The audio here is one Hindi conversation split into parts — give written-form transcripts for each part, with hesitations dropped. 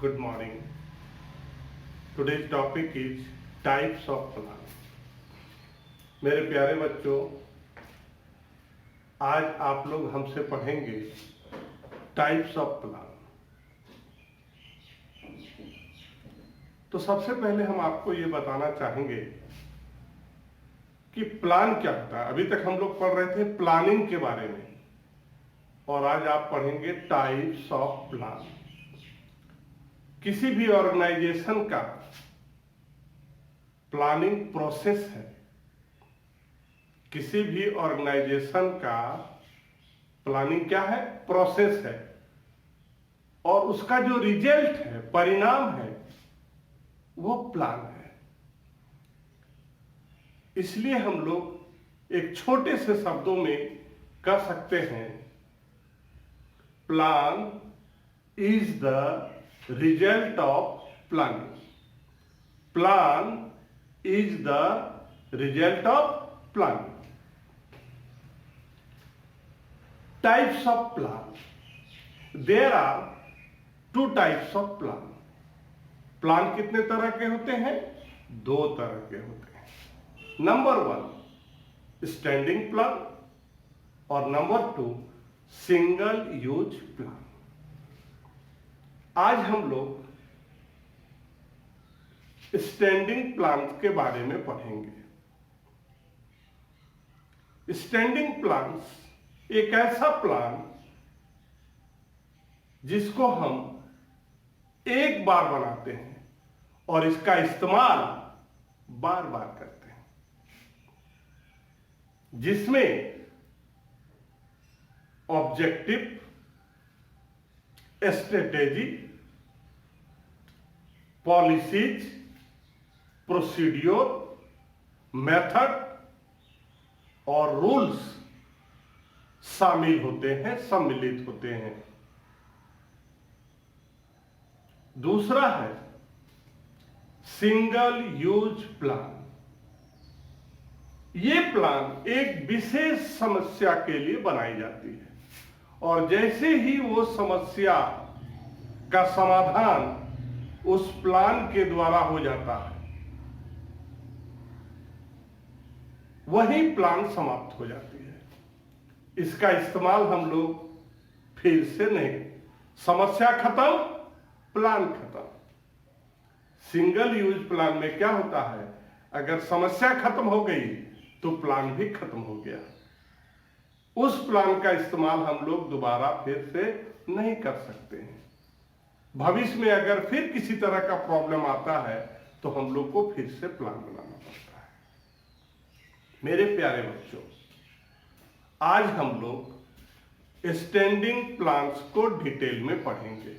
Good morning. Today's topic is types of plan. मेरे प्यारे बच्चों, आज आप लोग हमसे पढ़ेंगे टाइप्स ऑफ प्लान। तो सबसे पहले हम आपको ये बताना चाहेंगे कि प्लान क्या होता है। अभी तक हम लोग पढ़ रहे थे प्लानिंग के बारे में, और आज आप पढ़ेंगे टाइप्स ऑफ प्लान। किसी भी ऑर्गेनाइजेशन का प्लानिंग प्रोसेस है, किसी भी ऑर्गेनाइजेशन का प्लानिंग क्या है? प्रोसेस है, और उसका जो रिजल्ट है, परिणाम है, वो प्लान है। इसलिए हम लोग एक छोटे से शब्दों में कह सकते हैं, plan is the result of planning. Plan is the result of planning. Types of plan, there are 2 types of plan. Plan कितने तरह के होते हैं? 2 तरह के होते हैं। नंबर 1 स्टैंडिंग प्लान, और नंबर 2 सिंगल यूज प्लान। आज हम लोग स्टैंडिंग प्लान के बारे में पढ़ेंगे। स्टैंडिंग प्लान एक ऐसा प्लान जिसको हम एक बार बनाते हैं और इसका इस्तेमाल बार बार करते हैं, जिसमें objective, strategy, policies, procedure, method और रूल्स शामिल होते हैं, सम्मिलित होते हैं। दूसरा है सिंगल यूज प्लान। ये प्लान एक विशेष समस्या के लिए बनाई जाती है, और जैसे ही वो समस्या का समाधान उस प्लान के द्वारा हो जाता है, वही प्लान समाप्त हो जाती है। इसका इस्तेमाल हम लोग फिर से नहीं, समस्या खत्म, प्लान खत्म। सिंगल यूज प्लान में क्या होता है, अगर समस्या खत्म हो गई तो प्लान भी खत्म हो गया। उस प्लान का इस्तेमाल हम लोग दोबारा फिर से नहीं कर सकते हैं। भविष्य में अगर फिर किसी तरह का प्रॉब्लम आता है तो हम लोग को फिर से प्लान बनाना पड़ता है। मेरे प्यारे बच्चों, आज हम लोग स्टैंडिंग प्लान्स को डिटेल में पढ़ेंगे।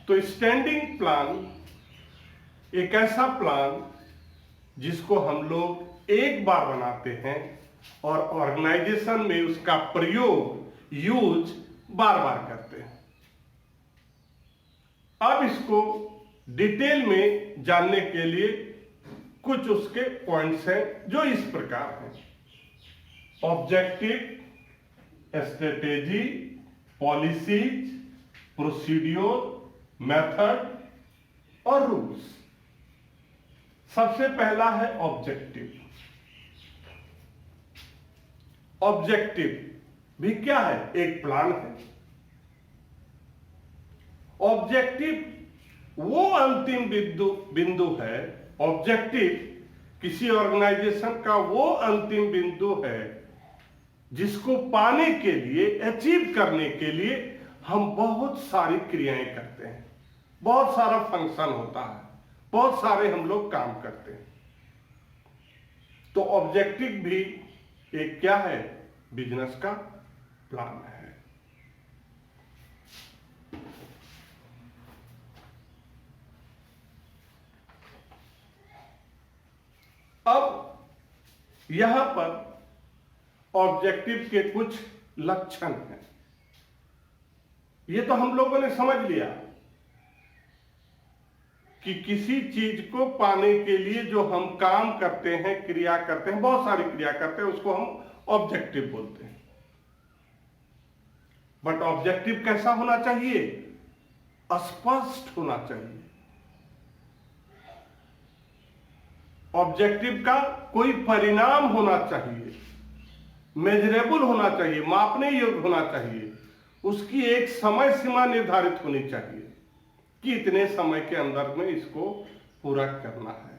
तो स्टैंडिंग प्लान एक ऐसा प्लान जिसको हम लोग एक बार बनाते हैं और ऑर्गेनाइजेशन में उसका प्रयोग, यूज बार बार करते हैं। अब इसको डिटेल में जानने के लिए कुछ उसके पॉइंट्स हैं जो इस प्रकार हैं: objective, strategy, policies, procedure, method और रूल्स। सबसे पहला है ऑब्जेक्टिव। ऑब्जेक्टिव भी क्या है? एक प्लान है। ऑब्जेक्टिव वो अंतिम बिंदु है, ऑब्जेक्टिव किसी ऑर्गेनाइजेशन का वो अंतिम बिंदु है जिसको पाने के लिए, अचीव करने के लिए हम बहुत सारी क्रियाएं करते हैं, बहुत सारा फंक्शन होता है, बहुत सारे हम लोग काम करते हैं। तो ऑब्जेक्टिव भी एक क्या है? बिजनेस का प्लान है। अब यहां पर ऑब्जेक्टिव के कुछ लक्षण हैं। ये तो हम लोगों ने समझ लिया कि किसी चीज को पाने के लिए जो हम काम करते हैं, क्रिया करते हैं, बहुत सारी क्रिया करते हैं, उसको हम ऑब्जेक्टिव बोलते हैं। बट ऑब्जेक्टिव कैसा होना चाहिए? स्पष्ट होना चाहिए। ऑब्जेक्टिव का कोई परिणाम होना चाहिए, मेजरेबल होना चाहिए, मापने योग्य होना चाहिए। उसकी एक समय सीमा निर्धारित होनी चाहिए कि इतने समय के अंदर में इसको पूरा करना है।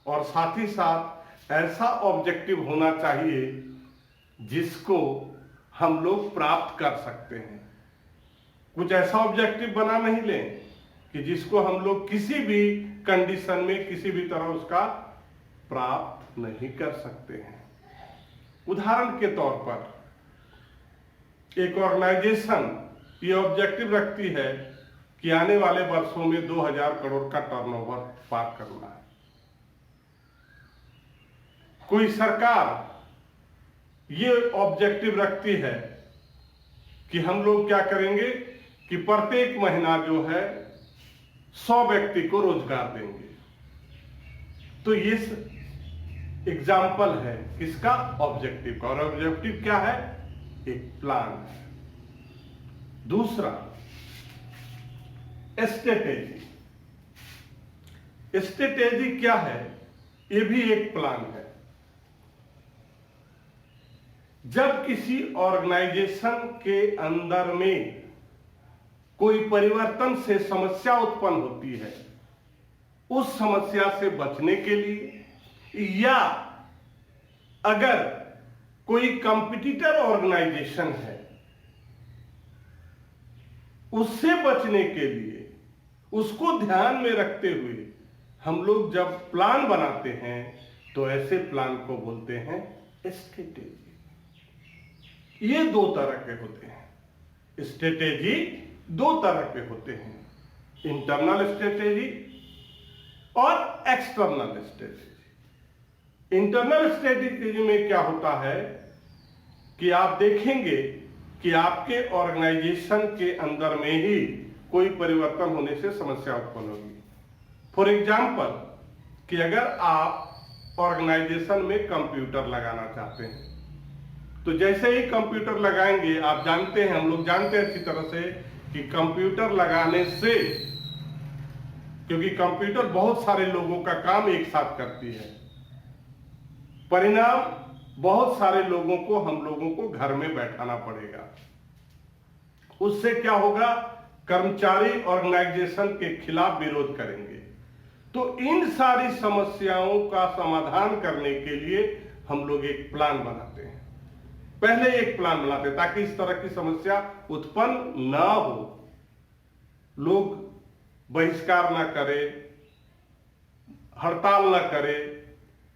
और साथ ही साथ ऐसा ऑब्जेक्टिव होना चाहिए जिसको हम लोग प्राप्त कर सकते हैं। कुछ ऐसा ऑब्जेक्टिव बना नहीं लें कि जिसको हम लोग किसी भी कंडीशन में किसी भी तरह उसका प्राप्त नहीं कर सकते हैं। उदाहरण के तौर पर एक ऑर्गेनाइजेशन ये ऑब्जेक्टिव रखती है कि आने वाले वर्षों में 2000 करोड़ का टर्नओवर पार करना है। कोई सरकार ये ऑब्जेक्टिव रखती है कि हम लोग क्या करेंगे कि प्रत्येक महीना जो है 100 व्यक्ति को रोजगार देंगे। तो ये एग्जाम्पल है किसका? ऑब्जेक्टिव का। और ऑब्जेक्टिव क्या है? एक प्लान है। दूसरा स्ट्रेटेजी। स्ट्रेटेजी क्या है? ये भी एक प्लान है। जब किसी ऑर्गेनाइजेशन के अंदर में कोई परिवर्तन से समस्या उत्पन्न होती है, उस समस्या से बचने के लिए या अगर कोई कंपटीटर ऑर्गेनाइजेशन है उससे बचने के लिए, उसको ध्यान में रखते हुए हम लोग जब प्लान बनाते हैं तो ऐसे प्लान को बोलते हैं स्ट्रेटेजी। ये दो तरह के होते हैं। स्ट्रेटेजी दो तरह के होते हैं, इंटरनल स्ट्रेटेजी और एक्सटर्नल स्ट्रेटेजी। इंटरनल स्ट्रेटेजी में क्या होता है कि आप देखेंगे कि आपके ऑर्गेनाइजेशन के अंदर में ही कोई परिवर्तन होने से समस्या उत्पन्न होगी। फॉर एग्जाम्पल कि अगर आप ऑर्गेनाइजेशन में कंप्यूटर लगाना चाहते हैं तो जैसे ही कंप्यूटर लगाएंगे, आप जानते हैं, हम लोग जानते हैं अच्छी तरह से कि कंप्यूटर लगाने से, क्योंकि कंप्यूटर बहुत सारे लोगों का काम एक साथ करती है, परिणाम बहुत सारे लोगों को, हम लोगों को घर में बैठाना पड़ेगा। उससे क्या होगा? कर्मचारी ऑर्गेनाइजेशन के खिलाफ विरोध करेंगे। तो इन सारी समस्याओं का समाधान करने के लिए हम लोग एक प्लान बनाते हैं। पहले एक प्लान बनाते हैं ताकि इस तरह की समस्या उत्पन्न ना हो, लोग बहिष्कार ना करें, हड़ताल ना करें।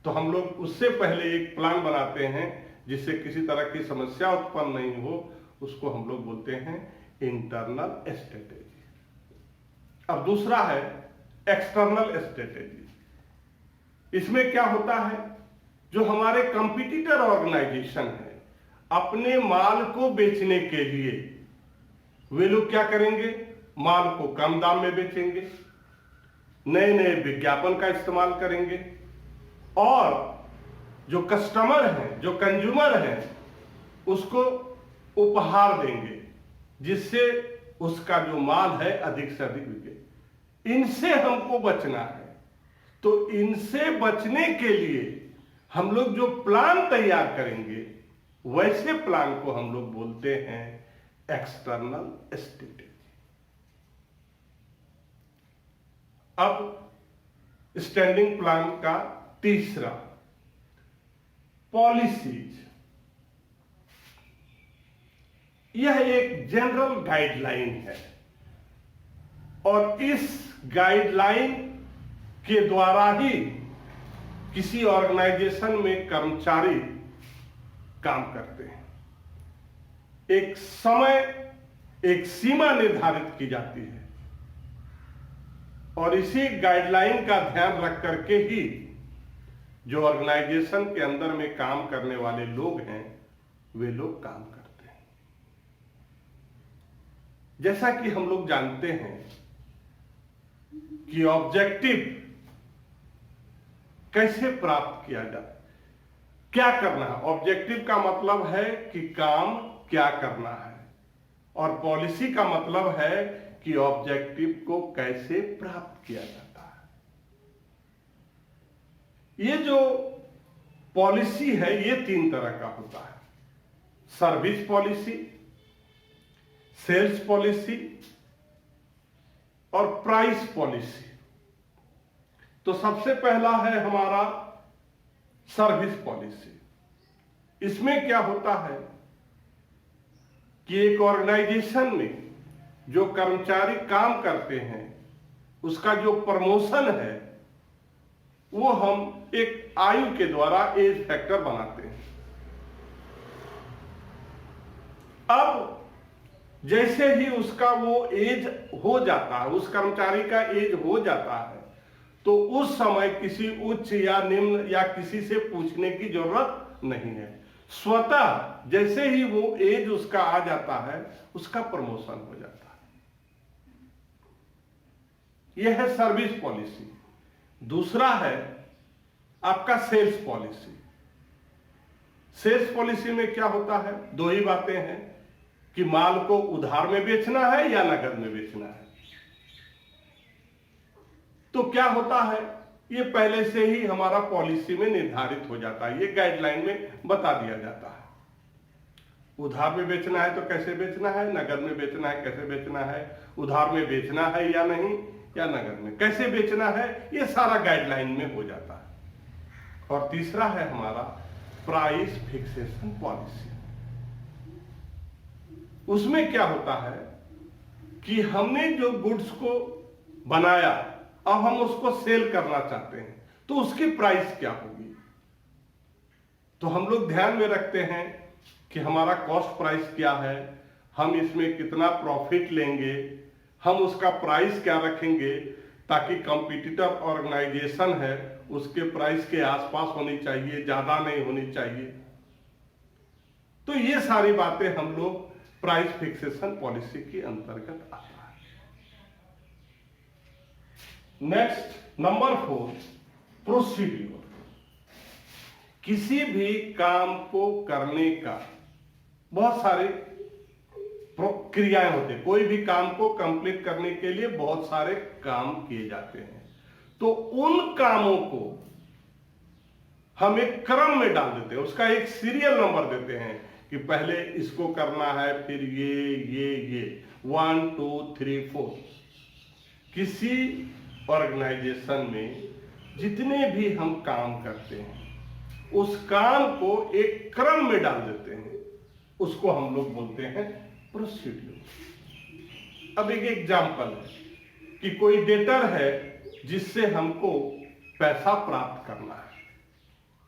तो हम लोग उससे पहले एक प्लान बनाते हैं जिससे किसी तरह की समस्या उत्पन्न नहीं हो। उसको हम लोग बोलते हैं इंटरनल स्ट्रेटेजी। अब दूसरा है एक्सटर्नल स्ट्रेटेजी। इसमें क्या होता है? जो हमारे कंपटीटर ऑर्गेनाइजेशन है, अपने माल को बेचने के लिए वे लोग क्या करेंगे? माल को कम दाम में बेचेंगे, नए नए विज्ञापन का इस्तेमाल करेंगे और जो कस्टमर हैं, जो कंज्यूमर हैं, उसको उपहार देंगे जिससे उसका जो माल है अधिक से अधिक बिके। इनसे हमको बचना है। तो इनसे बचने के लिए हम लोग जो प्लान तैयार करेंगे वैसे प्लान को हम लोग बोलते हैं एक्सटर्नल स्ट्रेटेजी। अब स्टैंडिंग प्लान का तीसरा, पॉलिसीज। यह एक जनरल गाइडलाइन है और इस गाइडलाइन के द्वारा ही किसी ऑर्गेनाइजेशन में कर्मचारी काम करते हैं। एक समय, एक सीमा निर्धारित की जाती है और इसी गाइडलाइन का ध्यान रख करके ही जो ऑर्गेनाइजेशन के अंदर में काम करने वाले लोग हैं वे लोग काम करते हैं। जैसा कि हम लोग जानते हैं कि ऑब्जेक्टिव कैसे प्राप्त किया जाए, क्या करना है। ऑब्जेक्टिव का मतलब है कि काम क्या करना है और पॉलिसी का मतलब है कि ऑब्जेक्टिव को कैसे प्राप्त किया जाता है। ये जो पॉलिसी है ये 3 तरह का होता है, सर्विस पॉलिसी, सेल्स पॉलिसी और प्राइस पॉलिसी। तो सबसे पहला है हमारा सर्विस पॉलिसी। इसमें क्या होता है कि एक ऑर्गेनाइजेशन में जो कर्मचारी काम करते हैं उसका जो प्रमोशन है वो हम एक आयु के द्वारा एज फैक्टर बनाते हैं। अब जैसे ही उसका वो एज हो जाता है, उस कर्मचारी का एज हो जाता है, तो उस समय किसी उच्च या निम्न या किसी से पूछने की जरूरत नहीं है। स्वतः जैसे ही वो एज उसका आ जाता है उसका प्रमोशन हो जाता है। यह है सर्विस पॉलिसी। दूसरा है आपका सेल्स पॉलिसी। सेल्स पॉलिसी में क्या होता है, 2 ही बातें हैं कि माल को उधार में बेचना है या नकद में बेचना है। तो क्या होता है, ये पहले से ही हमारा पॉलिसी में निर्धारित हो जाता है, ये गाइडलाइन में बता दिया जाता है। उधार में बेचना है तो कैसे बेचना है, नगद में बेचना है कैसे बेचना है, उधार में बेचना है या नहीं, या नगद में कैसे बेचना है, ये सारा गाइडलाइन में हो जाता है। और तीसरा है हमारा प्राइस फिक्सेशन पॉलिसी। उसमें क्या होता है कि हमने जो गुड्स को बनाया, अब हम उसको सेल करना चाहते हैं, तो उसकी प्राइस क्या होगी। तो हम लोग ध्यान में रखते हैं कि हमारा कॉस्ट प्राइस क्या है, हम इसमें कितना प्रॉफिट लेंगे, हम उसका प्राइस क्या रखेंगे, ताकि कॉम्पिटिटर ऑर्गेनाइजेशन है उसके प्राइस के आसपास होनी चाहिए, ज्यादा नहीं होनी चाहिए। तो ये सारी बातें हम लोग प्राइस फिक्सेशन पॉलिसी के अंतर्गत आता है। Next number 4, procedure. किसी भी काम को करने का बहुत सारे क्रियाएं होते हैं। कोई भी काम को कंप्लीट करने के लिए बहुत सारे काम किए जाते हैं। तो उन कामों को हम एक क्रम में डाल देते हैं, उसका एक सीरियल नंबर देते हैं कि पहले इसको करना है, फिर ये 1 2 3 4। किसी ऑर्गेनाइजेशन में जितने भी हम काम करते हैं उस काम को एक क्रम में डाल देते हैं, उसको हम लोग बोलते हैं प्रोसीड्यूर। अब एक एग्जाम्पल है कि कोई डेटर है जिससे हमको पैसा प्राप्त करना है,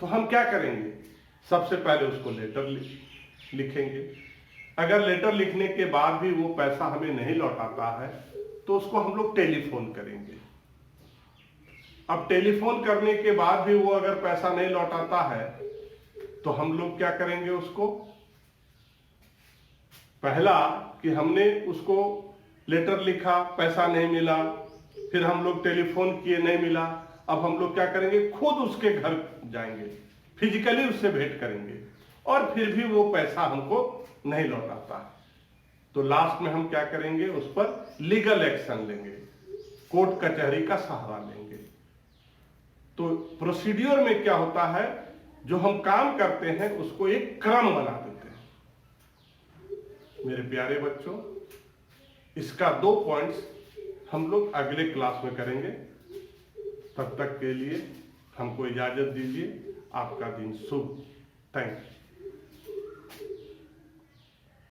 तो हम क्या करेंगे, सबसे पहले उसको लेटर लिखेंगे। अगर लेटर लिखने के बाद भी वो पैसा हमें नहीं लौटाता है तो उसको हम लोग टेलीफोन करेंगे। अब टेलीफोन करने के बाद भी वो अगर पैसा नहीं लौटाता है तो हम लोग क्या करेंगे, उसको पहला कि हमने उसको लेटर लिखा, पैसा नहीं मिला, फिर हम लोग टेलीफोन किए, नहीं मिला, अब हम लोग क्या करेंगे, खुद उसके घर जाएंगे, फिजिकली उससे भेंट करेंगे, और फिर भी वो पैसा हमको नहीं लौटाता है तो लास्ट में हम क्या करेंगे, उस पर लीगल एक्शन लेंगे, कोर्ट कचहरी का सहारा लेंगे। तो प्रोसीड्यूर में क्या होता है, जो हम काम करते हैं उसको एक क्रम बना देते हैं। मेरे प्यारे बच्चों, इसका 2 पॉइंट्स हम लोग अगले क्लास में करेंगे। तब तक के लिए हमको इजाजत दीजिए। आपका दिन शुभ। Thank you.